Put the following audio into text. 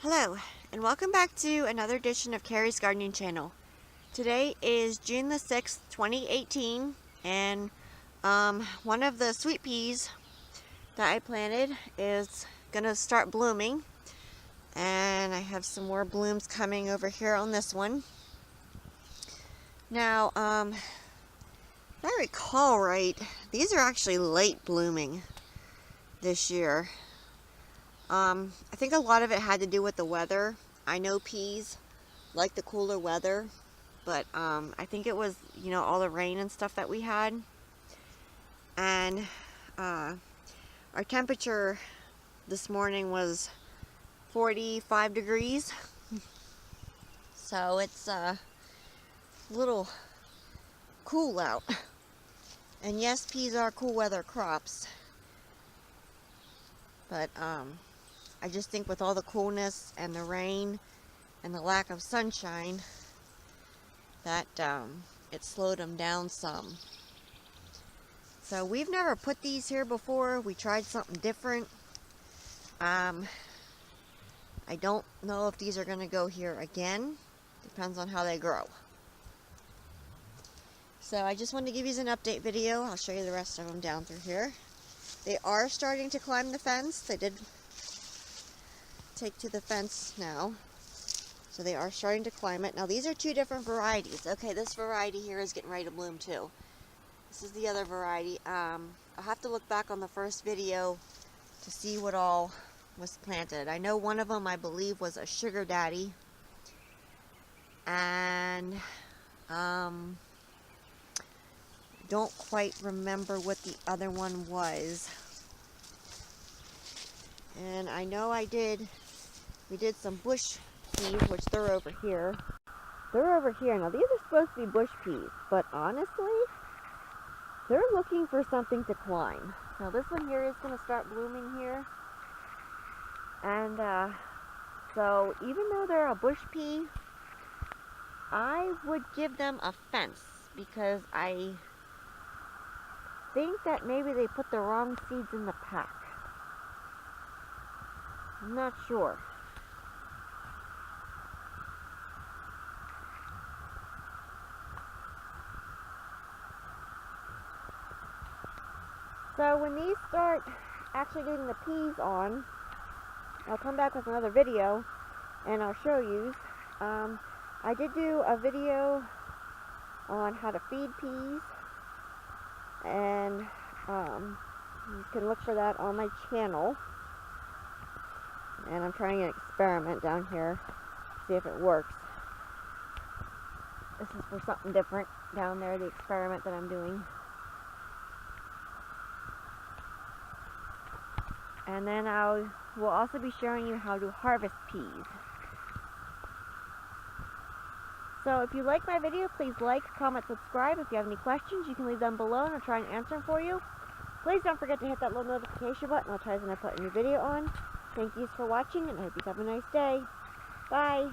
Hello, and welcome back to another edition of Carrie's Gardening Channel. Today is June the 6th, 2018, and one of the sweet peas that I planted is going to start blooming. And I have some more blooms coming over here on this one. Now, if I recall right, these are actually late blooming this year. I think a lot of it had to do with the weather. I know peas like the cooler weather, but I think it was, all the rain and stuff that we had. And our temperature this morning was 45 degrees. So it's a little cool out. And yes, peas are cool weather crops. But I just think with all the coolness and the rain and the lack of sunshine that it slowed them down some. So we've never put these here before. We tried something different. I don't know if these are going to go here again. Depends on how they grow. So I just wanted to give you an update video. I'll show you the rest of them down through here. They are starting to climb the fence. They did take to the fence now. So they are starting to climb it. Now these are two different varieties. Okay, this variety here is getting ready to bloom too. This is the other variety. I'll have to look back on the first video to see what all was planted. I know one of them I believe was a sugar daddy. And don't quite remember what the other one was. And I know we did some bush peas, which they're over here. They're over here. Now these are supposed to be bush peas, but honestly, they're looking for something to climb. Now this one here is going to start blooming here. And so even though they're a bush pea, I would give them a fence because I think that maybe they put the wrong seeds in the pack. I'm not sure. So when these start actually getting the peas on, I'll come back with another video and I'll show you. I did do a video on how to feed peas, and you can look for that on my channel. And I'm trying an experiment down here, see if it works. This is for something different down there, the experiment that I'm doing. And then we'll also be showing you how to harvest peas. So if you like my video, please like, comment, subscribe. If you have any questions, you can leave them below and I'll try and answer them for you. Please don't forget to hit that little notification button. I'll try when I put a new video on. Thank you for watching, and I hope you have a nice day. Bye.